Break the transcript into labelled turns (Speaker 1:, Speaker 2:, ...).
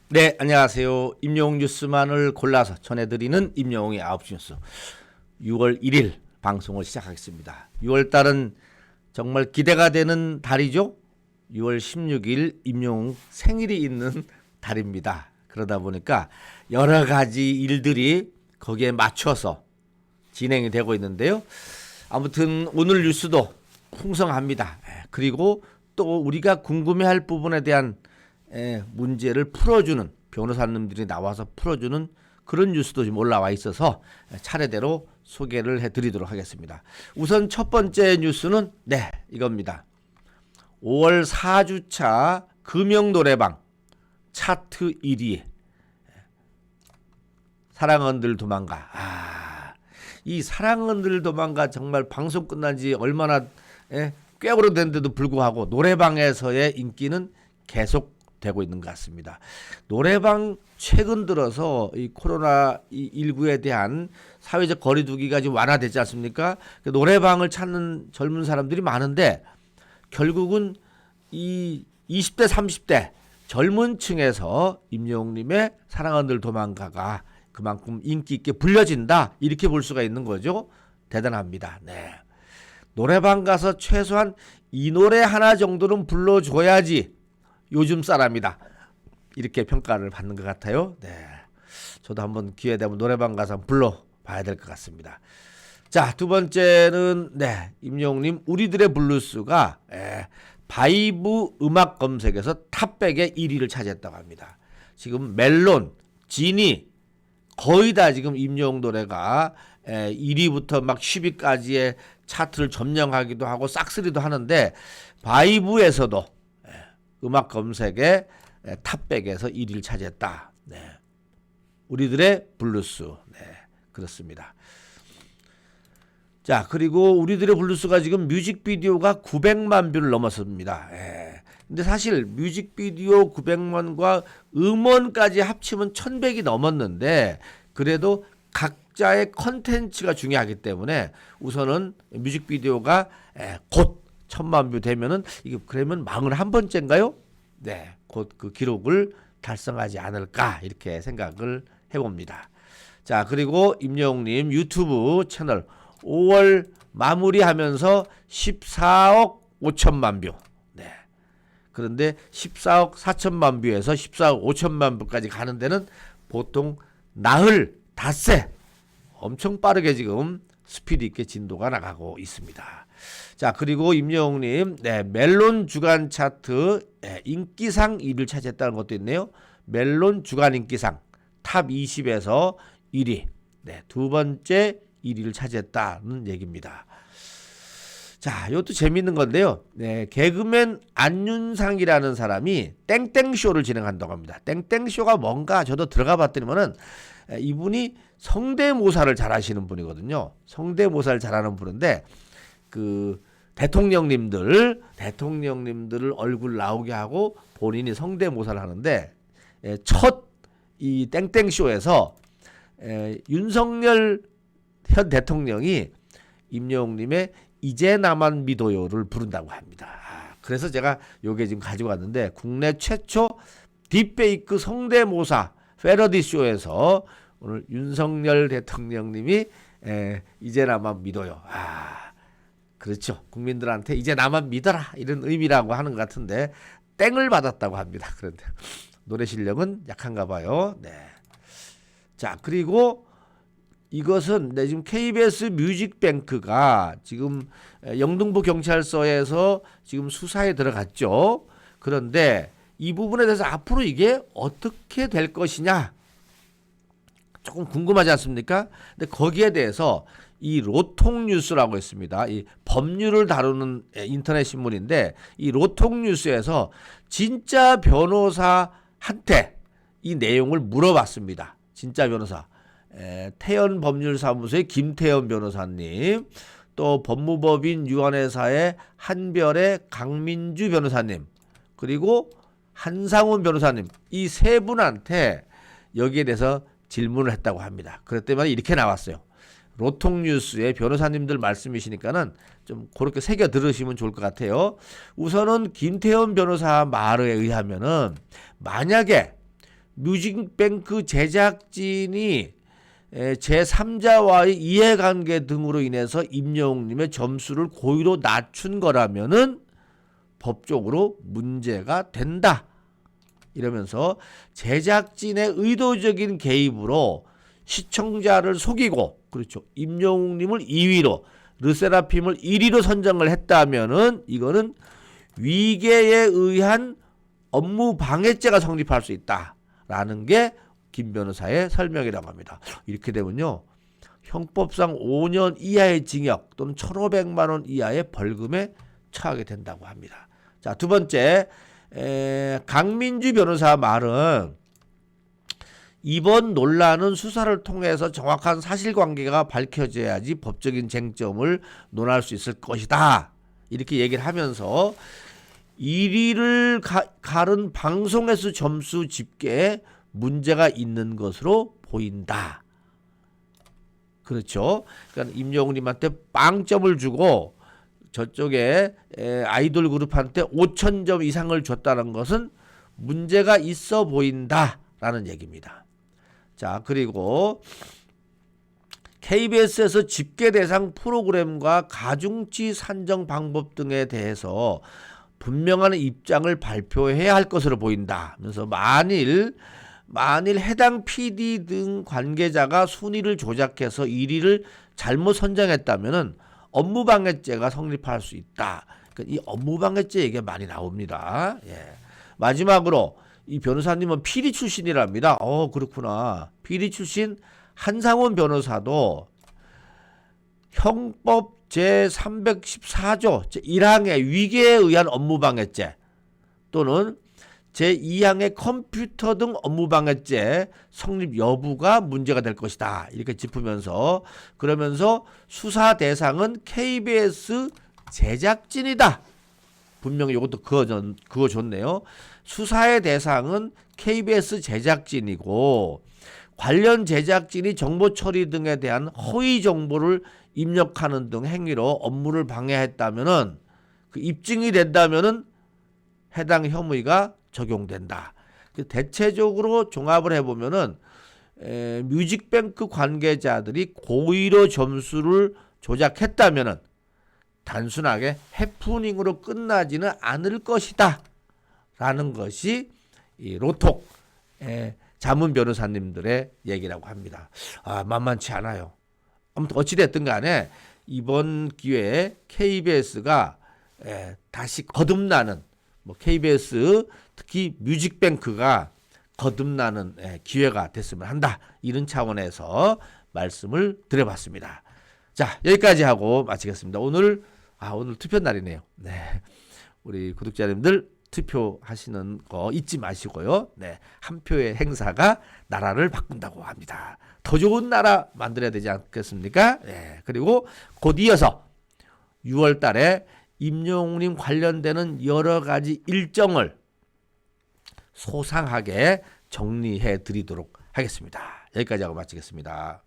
Speaker 1: 네, 안녕하세요. 임영웅 뉴스만을 골라서 전해드리는 임영웅의 9시 뉴스 6월 1일 방송을 시작하겠습니다. 6월 달은 정말 기대가 되는 달이죠. 6월 16일 임영웅 생일이 있는 달입니다. 그러다 보니까 여러 가지 일들이 거기에 맞춰서 진행이 되고 있는데요. 아무튼 오늘 뉴스도 풍성합니다. 그리고 또 우리가 궁금해할 부분에 대한 문제를 풀어주는 변호사님들이 나와서 풀어주는 그런 뉴스도 지금 올라와 있어서 차례대로 소개를 해드리도록 하겠습니다. 우선 첫 번째 뉴스는 이겁니다. 5월 4주차 금영노래방 차트 1위 사랑은들 도망가. 이 사랑은들 도망가 정말 방송 끝난 지 얼마나 꽤 오래됐는데도 불구하고 노래방에서의 인기는 계속 되고 있는 것 같습니다. 노래방 최근 들어서 이 코로나19에 대한 사회적 거리두기가 지금 완화되지 않습니까? 노래방을 찾는 젊은 사람들이 많은데 결국은 이 20대 30대 젊은 층에서 임영웅님의 사랑은들 도망가가 그만큼 인기 있게 불려진다 이렇게 볼 수가 있는 거죠. 대단합니다. 네. 노래방 가서 최소한 이 노래 하나 정도는 불러줘야지 요즘 사람이다 이렇게 평가를 받는 것 같아요. 네, 저도 한번 기회 되면 노래방 가서 한번 불러봐야 될 것 같습니다. 자, 두 번째는 임영웅님 우리들의 블루스가 바이브 음악 검색에서 탑백의 1위를 차지했다고 합니다. 지금 멜론, 지니 거의 다 지금 임영웅 노래가 1위부터 막 10위까지의 차트를 점령하기도 하고 싹쓸이도 하는데 바이브에서도 음악 검색에 탑백에서 1위를 차지했다. 네. 우리들의 블루스. 네, 그렇습니다. 자, 그리고 우리들의 블루스가 지금 뮤직비디오가 900만 뷰를 넘었습니다. 근데 사실 뮤직비디오 900만과 음원까지 합치면 1100이 넘었는데 그래도 각자의 컨텐츠가 중요하기 때문에 우선은 뮤직비디오가 곧 1000만 뷰 되면은 이게 그러면 41번째인가요? 네, 곧 그 기록을 달성하지 않을까 이렇게 생각을 해봅니다. 자, 그리고 임영웅님 유튜브 채널 5월 마무리하면서 14억 5천만 뷰. 네. 그런데 14억 4천만 뷰에서 14억 5천만 뷰까지 가는 데는 보통 나흘 닷새 엄청 빠르게 지금 스피드 있게 진도가 나가고 있습니다. 자, 그리고 임영웅님 멜론 주간 차트 인기상 1위를 차지했다는 것도 있네요. 멜론 주간 인기상 탑 20에서 1위 두 번째 1위를 차지했다는 얘기입니다. 자, 이것도 재밌는 건데요. 개그맨 안윤상이라는 사람이 땡땡쇼를 진행한다고 합니다. 땡땡쇼가 뭔가 저도 들어가 봤더니만은 이분이 성대모사를 잘하시는 분이거든요. 성대모사를 잘하는 분인데 그 대통령님들을 얼굴 나오게 하고 본인이 성대모사를 하는데 첫 이 땡땡쇼에서 윤석열 현 대통령이 임영웅님의 이제 나만 믿어요를 부른다고 합니다. 그래서 제가 요게 지금 가지고 왔는데 국내 최초 딥페이크 성대모사 패러디 쇼에서 오늘 윤석열 대통령님이 이제 나만 믿어요. 그렇죠. 국민들한테 이제 나만 믿어라 이런 의미라고 하는 것 같은데 땡을 받았다고 합니다. 그런데 노래 실력은 약한가 봐요. 네. 자, 그리고 이것은 지금 KBS 뮤직뱅크가 지금 영등포 경찰서에서 지금 수사에 들어갔죠. 그런데 이 부분에 대해서 앞으로 이게 어떻게 될 것이냐 조금 궁금하지 않습니까? 근데 거기에 대해서 이 로통뉴스라고 있습니다. 이 법률을 다루는 인터넷 신문인데 이 로통뉴스에서 진짜 변호사한테 이 내용을 물어봤습니다. 진짜 변호사. 태연 법률사무소의 김태연 변호사님, 또 법무법인 유한회사의 한별의 강민주 변호사님, 그리고 한상훈 변호사님 이 세 분한테 여기에 대해서 질문을 했다고 합니다. 그랬더니 이렇게 나왔어요. 로통뉴스의 변호사님들 말씀이시니까는 좀 그렇게 새겨 들으시면 좋을 것 같아요. 우선은 김태현 변호사 말에 의하면은 만약에 뮤직뱅크 제작진이 제3자와의 이해관계 등으로 인해서 임영웅님의 점수를 고의로 낮춘 거라면은 법적으로 문제가 된다. 이러면서 제작진의 의도적인 개입으로 시청자를 속이고, 그렇죠, 임영웅님을 2위로 르세라핌을 1위로 선정을 했다면은 이거는 위계에 의한 업무 방해죄가 성립할 수 있다라는 게 김 변호사의 설명이라고 합니다. 이렇게 되면요, 형법상 5년 이하의 징역 또는 1,500만 원 이하의 벌금에 처하게 된다고 합니다. 자, 두 번째, 강민주 변호사 말은 이번 논란은 수사를 통해서 정확한 사실관계가 밝혀져야지 법적인 쟁점을 논할 수 있을 것이다. 이렇게 얘기를 하면서 1위를 가른 방송에서 점수 집계에 문제가 있는 것으로 보인다. 그렇죠. 그러니까 임영웅님한테 빵점을 주고 저쪽에 아이돌 그룹한테 5,000점 이상을 줬다는 것은 문제가 있어 보인다라는 얘기입니다. 자, 그리고 KBS에서 집계 대상 프로그램과 가중치 산정 방법 등에 대해서 분명한 입장을 발표해야 할 것으로 보인다. 그래서 만일 해당 PD 등 관계자가 순위를 조작해서 1위를 잘못 선정했다면은 업무방해죄가 성립할 수 있다. 그러니까 이 업무방해죄 얘기가 많이 나옵니다. 예. 마지막으로 이 변호사님은 PD 출신이랍니다. 그렇구나. PD 출신 한상원 변호사도 형법 제314조 제1항의 위계에 의한 업무방해죄 또는 제2항의 컴퓨터 등 업무방해죄 성립 여부가 문제가 될 것이다. 이렇게 짚으면서, 그러면서 수사 대상은 KBS 제작진이다. 분명히 이것도 그거 좋네요. 수사의 대상은 KBS 제작진이고 관련 제작진이 정보 처리 등에 대한 허위 정보를 입력하는 등 행위로 업무를 방해했다면은, 그 입증이 된다면은 해당 혐의가 적용된다. 대체적으로 종합을 해보면은 뮤직뱅크 관계자들이 고의로 점수를 조작했다면은 단순하게 해프닝으로 끝나지는 않을 것이다 라는 것이 이 로톡 자문 변호사님들의 얘기라고 합니다. 만만치 않아요. 아무튼 어찌됐든 간에 이번 기회에 KBS가 다시 거듭나는, KBS 특히 뮤직뱅크가 거듭나는 기회가 됐으면 한다. 이런 차원에서 말씀을 드려봤습니다. 자, 여기까지 하고 마치겠습니다. 오늘 투표 날이네요. 네, 우리 구독자님들 투표하시는 거 잊지 마시고요. 네, 한 표의 행사가 나라를 바꾼다고 합니다. 더 좋은 나라 만들어야 되지 않겠습니까? 네, 그리고 곧 이어서 6월 달에 임영웅님 관련되는 여러 가지 일정을 소상하게 정리해 드리도록 하겠습니다. 여기까지 하고 마치겠습니다.